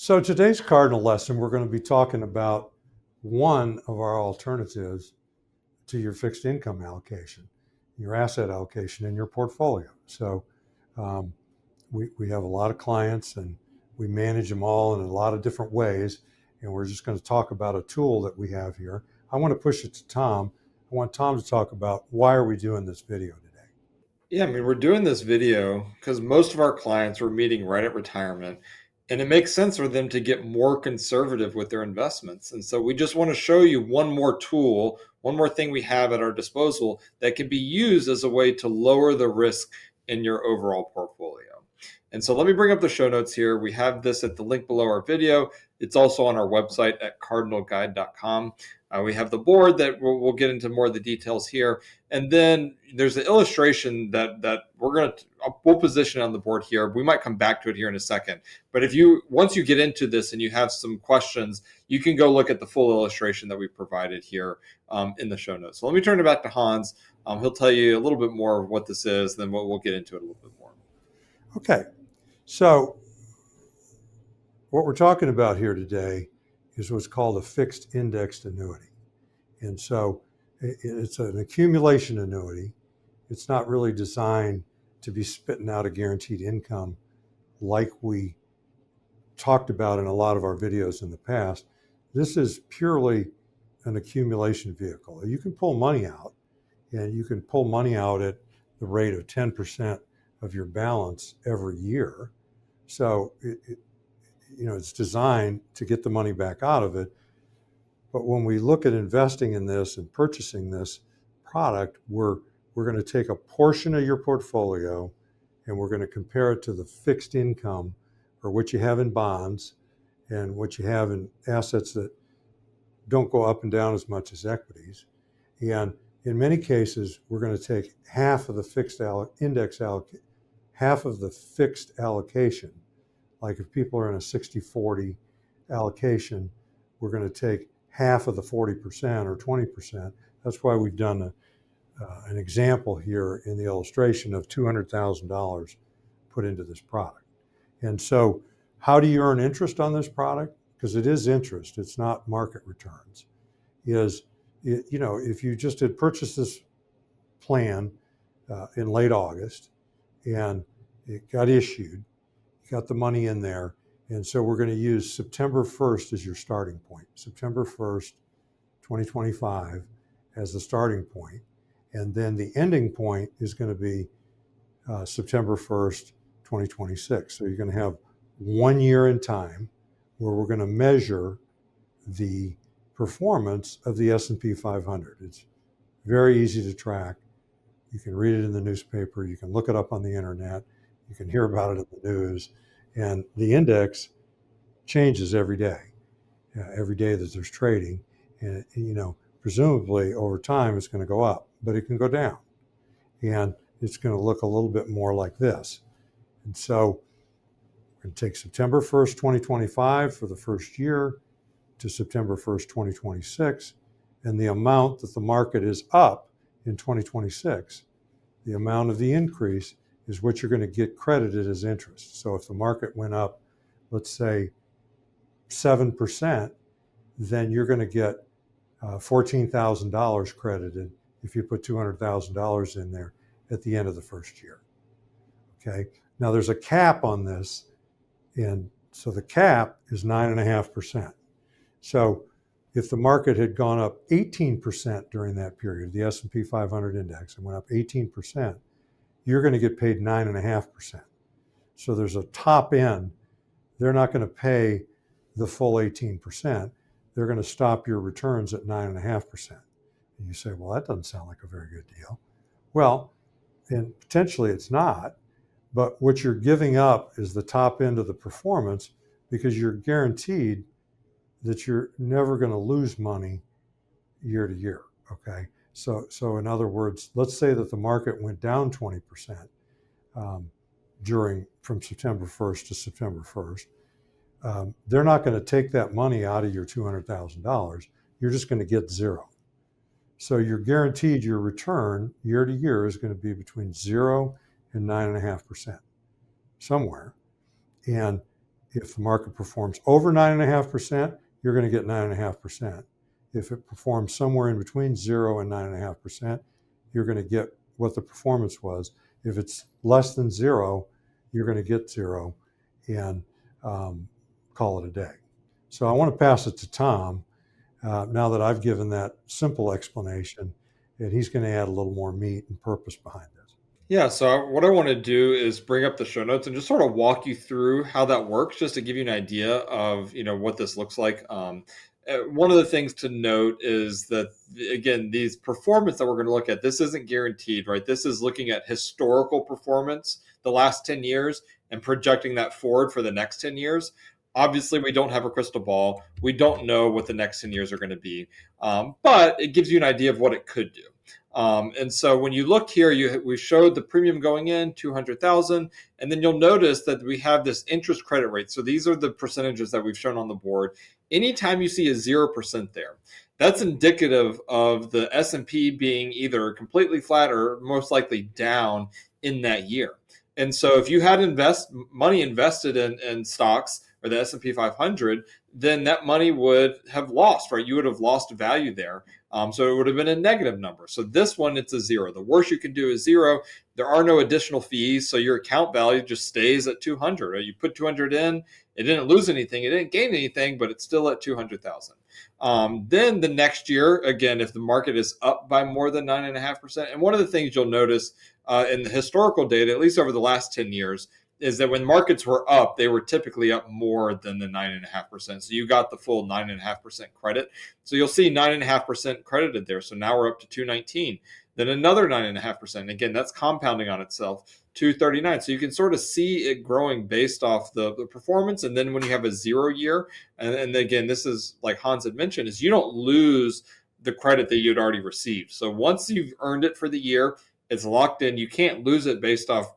So today's Cardinal lesson, we're going to be talking about one of our alternatives to your fixed income allocation, your asset allocation in your portfolio. So um, we have a lot of clients and we manage them all in a lot of different ways. And we're just going to talk about a tool that we have here. I want to push it to Tom. I want Tom to talk about why are we doing this video today. Yeah, we're doing this video because most of our clients are meeting right at retirement, and it makes sense for them to get more conservative with their investments. And so we just want to show you one more tool, one more thing we have at our disposal that can be used as a way to lower the risk in your overall portfolio. And so let me bring up the show notes here. We have this at the link below our video. It's also on our website at cardinalguide.com. We have the board that we'll get into more of the details here. And then there's an illustration that we'll position on the board here. We might come back to it here in a second. But once you get into this and you have some questions, you can go look at the full illustration that we provided here in the show notes. So let me turn it back to Hans. He'll tell you a little bit more of what this is, then we'll get into it a little bit more. Okay, so what we're talking about here today is what's called a fixed indexed annuity. And so it's an accumulation annuity. It's not really designed to be spitting out a guaranteed income like we talked about in a lot of our videos in the past. This is purely an accumulation vehicle. You can pull money out, and you can pull money out at the rate of 10% of your balance every year. So it's designed to get the money back out of it. But when we look at investing in this and purchasing this product, we're going to take a portion of your portfolio and we're going to compare it to the fixed income or what you have in bonds and what you have in assets that don't go up and down as much as equities. And in many cases, we're going to take half of the fixed allocation. Like if people are in a 60-40 allocation, we're going to take half of the 40% or 20%. That's why we've done an example here in the illustration of $200,000 put into this product. And so how do you earn interest on this product? Because it is interest, it's not market returns. If you just had purchased this plan in late August and it got issued, you got the money in there. And so we're going to use September 1st as your starting point, September 1st, 2025 as the starting point. And then the ending point is going to be September 1st, 2026. So you're going to have 1 year in time where we're going to measure the performance of the S&P 500. It's very easy to track. You can read it in the newspaper. You can look it up on the internet. You can hear about it in the news. And the index changes every day that there's trading. And, presumably over time it's going to go up, but it can go down. And it's going to look a little bit more like this. And so we're going to take September 1st, 2025 for the first year to September 1st, 2026. And the amount that the market is up in 2026, the amount of the increase is what you're going to get credited as interest. So if the market went up, let's say 7%, then you're going to get $14,000 credited if you put $200,000 in there at the end of the first year. Okay. Now there's a cap on this, and so the cap is 9.5%. So if the market had gone up 18% during that period, the S&P 500 index, and went up 18%, you're going to get paid 9.5%. So there's a top end. They're not going to pay the full 18%. They're going to stop your returns at 9.5%. And you say, well, that doesn't sound like a very good deal. Well, and potentially it's not, but what you're giving up is the top end of the performance because you're guaranteed that you're never going to lose money year to year, okay? So in other words, let's say that the market went down 20% from September 1st to September 1st. They're not going to take that money out of your $200,000. You're just going to get zero. So you're guaranteed your return year to year is going to be between 0 and 9.5% somewhere. And If the market performs over 9.5%, you're going to get 9.5%. If it performs somewhere in between 0 and 9.5%, you're going to get what the performance was. If it's less than 0, you're going to get 0 and call it a day. So I want to pass it to Tom now that I've given that simple explanation, and he's going to add a little more meat and purpose behind this. Yeah, so what I want to do is bring up the show notes and just sort of walk you through how that works, just to give you an idea of what this looks like. One of the things to note is that, again, these performance that we're going to look at, this isn't guaranteed, right? This is looking at historical performance the last 10 years and projecting that forward for the next 10 years. Obviously, we don't have a crystal ball. We don't know what the next 10 years are going to be, but it gives you an idea of what it could do. And so when you look here, we showed the premium going in 200,000, and then you'll notice that we have this interest credit rate. So these are the percentages that we've shown on the board. Anytime you see a 0% there, that's indicative of the S&P being either completely flat or most likely down in that year. And so if you had money invested in stocks or the S&P 500, then that money would have lost, right? You would have lost value there. So it would have been a negative number. So this one, it's a 0. The worst you can do is 0. There are no additional fees. So your account value just stays at 200. Right? You put 200 in, it didn't lose anything. It didn't gain anything, but it's still at 200,000. Then the next year, again, if the market is up by more than 9.5%, and one of the things you'll notice in the historical data, at least over the last 10 years, is that when markets were up, they were typically up more than the 9.5%. So you got the full 9.5% credit. So you'll see 9.5% credited there. So now we're up to 219. Then another 9.5%. Again, that's compounding on itself, 239. So you can sort of see it growing based off the performance. And then when you have a 0 year, and again, this is like Hans had mentioned, is you don't lose the credit that you'd already received. So once you've earned it for the year, it's locked in. You can't lose it based off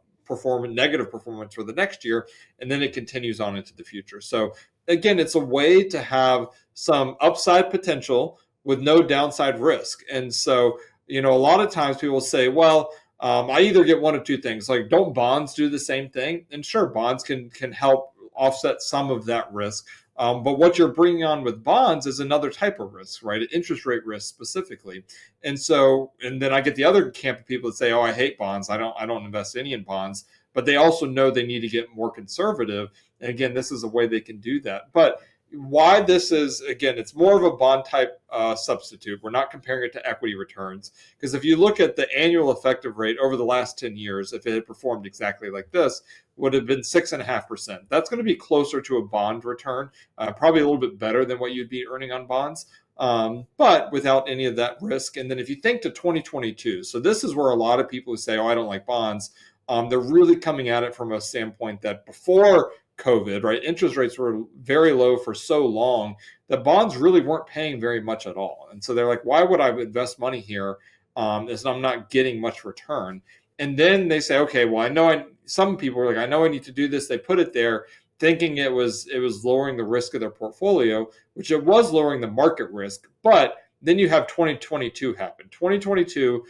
negative performance for the next year, and then it continues on into the future. So again, it's a way to have some upside potential with no downside risk. And so, a lot of times people say, well, I either get one of two things, like, don't bonds do the same thing? And sure, bonds can help offset some of that risk. But what you're bringing on with bonds is another type of risk, right? Interest rate risk specifically. And then I get the other camp of people that say, oh, I hate bonds. I don't invest any in bonds. But they also know they need to get more conservative. And again, this is a way they can do that. But why this is, again, it's more of a bond type substitute. We're not comparing it to equity returns. Because if you look at the annual effective rate over the last 10 years, if it had performed exactly like this, would have been 6.5%. That's going to be closer to a bond return, probably a little bit better than what you'd be earning on bonds, but without any of that risk. And then if you think to 2022, so this is where a lot of people who say, oh, I don't like bonds, they're really coming at it from a standpoint that before COVID, right, interest rates were very low for so long that bonds really weren't paying very much at all. And so they're like, why would I invest money here as I'm not getting much return? And then they say, okay, well, some people are like, I know I need to do this. They put it there thinking it was lowering the risk of their portfolio, which it was lowering the market risk. But then you have 2022 happen. 2022,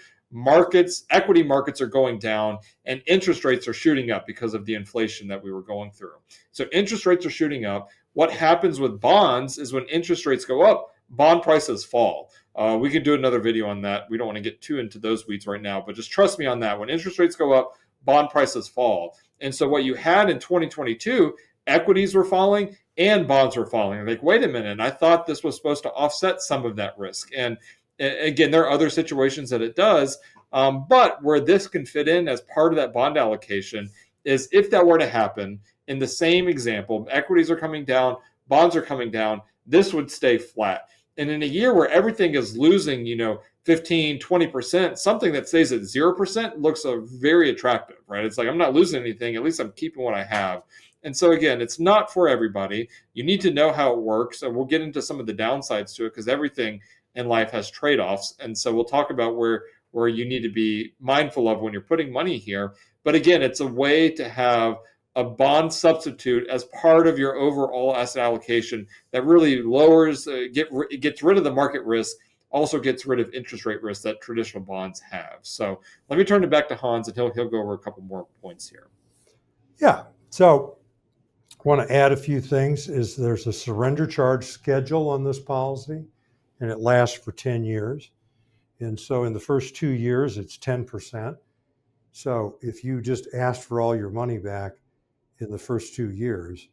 equity markets are going down and interest rates are shooting up because of the inflation that we were going through. So interest rates are shooting up. What happens with bonds is when interest rates go up, bond prices fall. We could do another video on that. We don't want to get too into those weeds right now, but just trust me on that. When interest rates go up, bond prices fall. And so what you had in 2022, equities were falling and bonds were falling. Like, wait a minute, I thought this was supposed to offset some of that risk. And again, there are other situations that it does, but where this can fit in as part of that bond allocation is if that were to happen in the same example, equities are coming down, bonds are coming down, this would stay flat. And in a year where everything is losing, 15, 20%, something that stays at 0% looks very attractive, right? It's like, I'm not losing anything. At least I'm keeping what I have. And so again, it's not for everybody. You need to know how it works. And we'll get into some of the downsides to it because everything in life has trade-offs. And so we'll talk about where you need to be mindful of when you're putting money here. But again, it's a way to have a bond substitute as part of your overall asset allocation that really lowers, gets rid of the market risk, also gets rid of interest rate risk that traditional bonds have. So let me turn it back to Hans, and he'll go over a couple more points here. Yeah. So want to add a few things. Is there's a surrender charge schedule on this policy, and it lasts for 10 years. And so in the first 2 years, it's 10%. So if you just asked for all your money back in the first 2 years,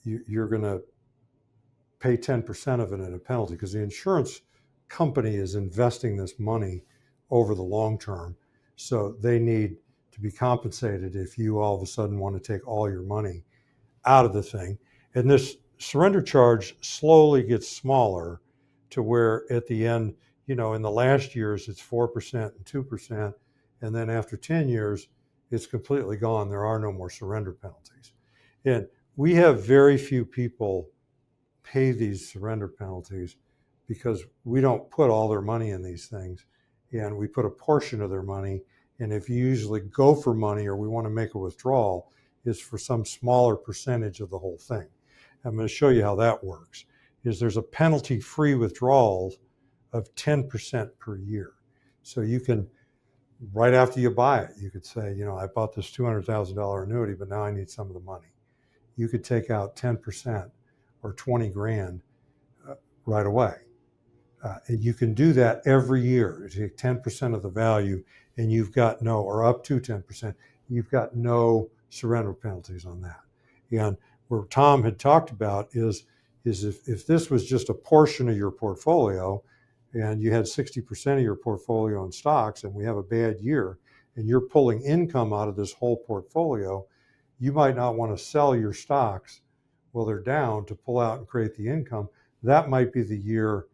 you're going to pay 10% of it in a penalty, because the insurance company is investing this money over the long term. So they need to be compensated if you all of a sudden want to take all your money out of the thing. And this surrender charge slowly gets smaller to where at the end, in the last years, it's 4% and 2%. And then after 10 years, it's completely gone. There are no more surrender penalties. And we have very few people pay these surrender penalties because we don't put all their money in these things, and we put a portion of their money. And if you usually go for money or we want to make a withdrawal, is for some smaller percentage of the whole thing. I'm going to show you how that works. There's a penalty-free withdrawal of 10% per year. So you can, right after you buy it, you could say, I bought this $200,000 annuity, but now I need some of the money. You could take out 10% or 20 grand right away. And you can do that every year. You take 10% of the value, and you've got or up to 10%, you've got no surrender penalties on that. And where Tom had talked about is if this was just a portion of your portfolio, and you had 60% of your portfolio in stocks, and we have a bad year, and you're pulling income out of this whole portfolio, you might not want to sell your stocks while they're down to pull out and create the income. That might be the year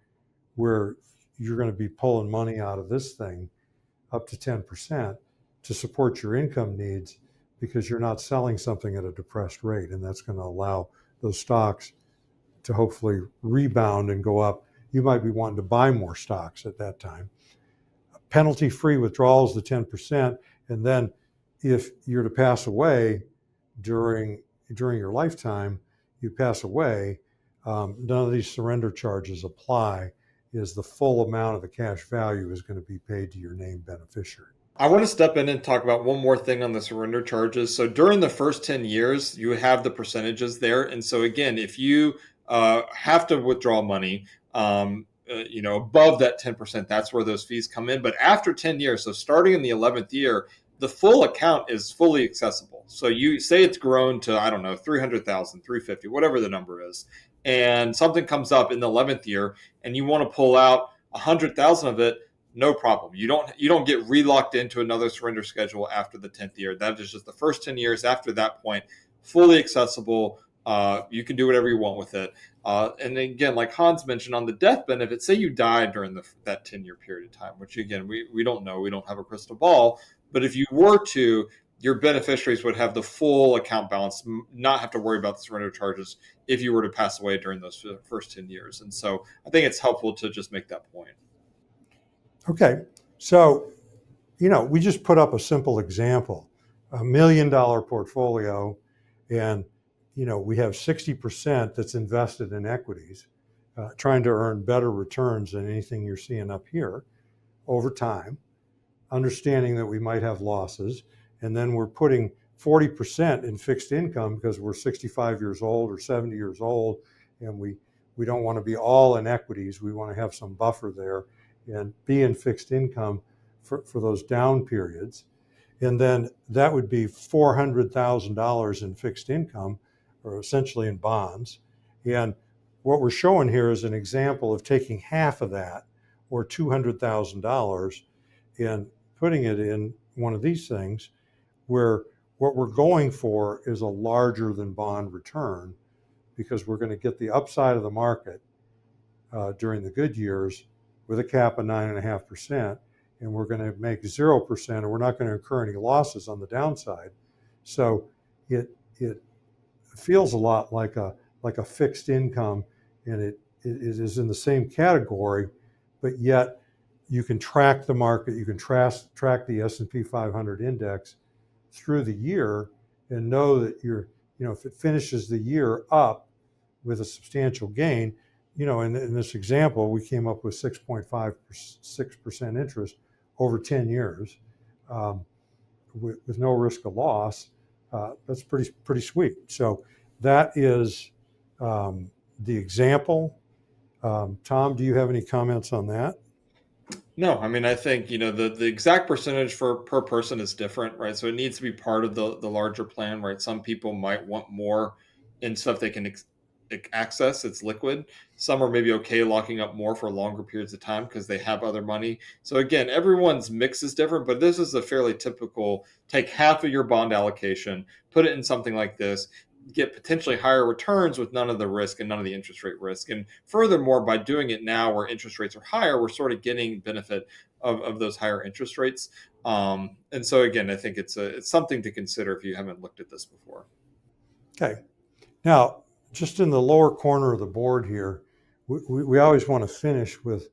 where you're going to be pulling money out of this thing up to 10% to support your income needs, because you're not selling something at a depressed rate. And that's going to allow those stocks to hopefully rebound and go up. You might be wanting to buy more stocks at that time. Penalty-free withdrawals, the 10%. And then if you're to pass away during your lifetime, you pass away, none of these surrender charges apply, is the full amount of the cash value is going to be paid to your named beneficiary. I want to step in and talk about one more thing on the surrender charges. So during the first 10 years, you have the percentages there. And so again, if you have to withdraw money, above that 10%, that's where those fees come in. But after 10 years, so starting in the 11th year, the full account is fully accessible. So you say it's grown to, 300,000, 350, whatever the number is. And something comes up in the 11th year and you want to pull out 100,000 of it, no problem. You don't get relocked into another surrender schedule after the 10th year. That is just the first 10 years. After that point, fully accessible. You can do whatever you want with it. And again, like Hans mentioned, on the death benefit, say you died during that 10-year period of time, which again, we don't know. We don't have a crystal ball. But if you were to, your beneficiaries would have the full account balance, not have to worry about the surrender charges if you were to pass away during those first 10 years. And so I think it's helpful to just make that point. Okay. So, we just put up a simple example, $1 million portfolio, and, we have 60% that's invested in equities, trying to earn better returns than anything you're seeing up here over time, understanding that we might have losses. And then we're putting 40% in fixed income because we're 65 years old or 70 years old, and we don't want to be all in equities. We want to have some buffer there and be in fixed income for those down periods. And then that would be $400,000 in fixed income, or essentially in bonds. And what we're showing here is an example of taking half of that, or $200,000, and putting it in one of these things, where what we're going for is a larger than bond return, because we're going to get the upside of the market during the good years with a cap of 9.5%, and we're going to make 0%, and we're not going to incur any losses on the downside. So it feels a lot like a fixed income, and it is in the same category, but yet you can track the market, you can track the S&P 500 index through the year, and know that if it finishes the year up with a substantial gain, in this example, we came up with 6.56% interest over 10 years with no risk of loss. That's pretty sweet. So that is the example. Tom, do you have any comments on that? No, I mean, I think, the exact percentage for per person is different, right? So it needs to be part of the larger plan, right? Some people might want more in stuff they can access. It's liquid. Some are maybe okay locking up more for longer periods of time because they have other money. So again, everyone's mix is different, but this is a fairly typical take half of your bond allocation, put it in something like this, get potentially higher returns with none of the risk and none of the interest rate risk. And furthermore, by doing it now where interest rates are higher, we're sort of getting benefit of those higher interest rates. And so again, I think it's something to consider if you haven't looked at this before. Okay. Now, just in the lower corner of the board here, we always want to finish with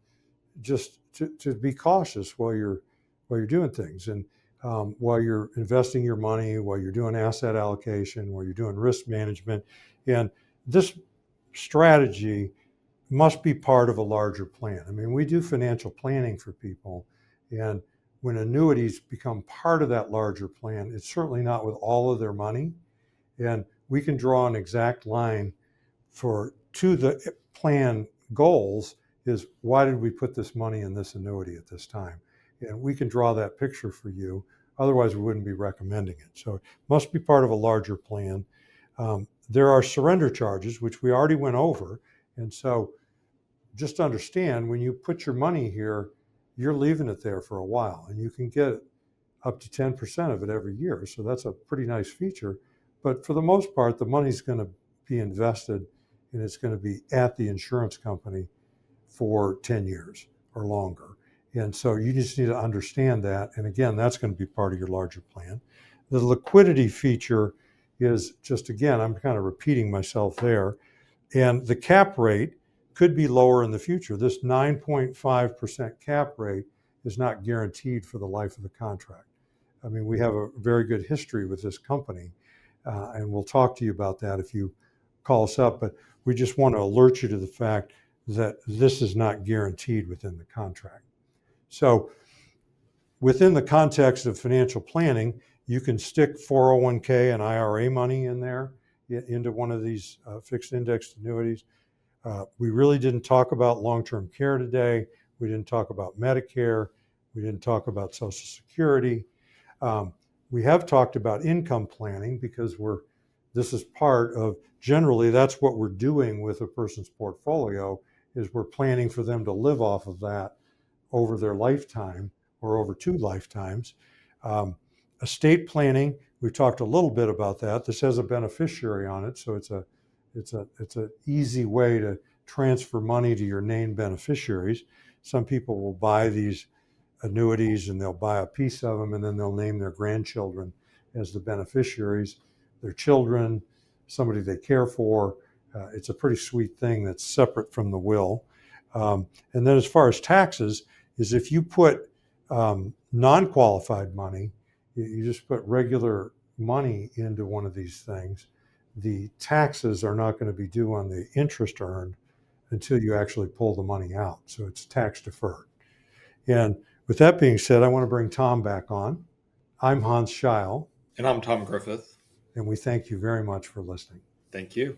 just to be cautious while you're doing things, and while you're investing your money, while you're doing asset allocation, while you're doing risk management. And this strategy must be part of a larger plan. I mean, we do financial planning for people, and when annuities become part of that larger plan, it's certainly not with all of their money. And we can draw an exact line to the plan goals is, why did we put this money in this annuity at this time? And we can draw that picture for you. Otherwise, we wouldn't be recommending it. So it must be part of a larger plan. There are surrender charges, which we already went over. And so just understand, when you put your money here, you're leaving it there for a while, and you can get up to 10% of it every year. So that's a pretty nice feature. But for the most part, the money's going to be invested, and it's going to be at the insurance company for 10 years or longer. And so you just need to understand that. And again, that's going to be part of your larger plan. The liquidity feature is just, again, I'm kind of repeating myself there. And the cap rate could be lower in the future. This 9.5% cap rate is not guaranteed for the life of the contract. I mean, we have a very good history with this company, and we'll talk to you about that if you call us up. But we just want to alert you to the fact that this is not guaranteed within the contract. So within the context of financial planning, you can stick 401k and IRA money in there into one of these fixed indexed annuities. We really didn't talk about long-term care today. We didn't talk about Medicare. We didn't talk about Social Security. We have talked about income planning because this is part of, generally, that's what we're doing with a person's portfolio, is we're planning for them to live off of that over their lifetime or over 2 lifetimes. Estate planning, we've talked a little bit about that. This has a beneficiary on it, so it's an easy way to transfer money to your named beneficiaries. Some people will buy these annuities and they'll buy a piece of them, and then they'll name their grandchildren as the beneficiaries, their children, somebody they care for. It's a pretty sweet thing that's separate from the will. And then as far as taxes, is if you put non-qualified money, you just put regular money into one of these things, the taxes are not going to be due on the interest earned until you actually pull the money out. So it's tax deferred. And with that being said, I want to bring Tom back on. I'm Hans Scheil. And I'm Tom Griffith. And we thank you very much for listening. Thank you.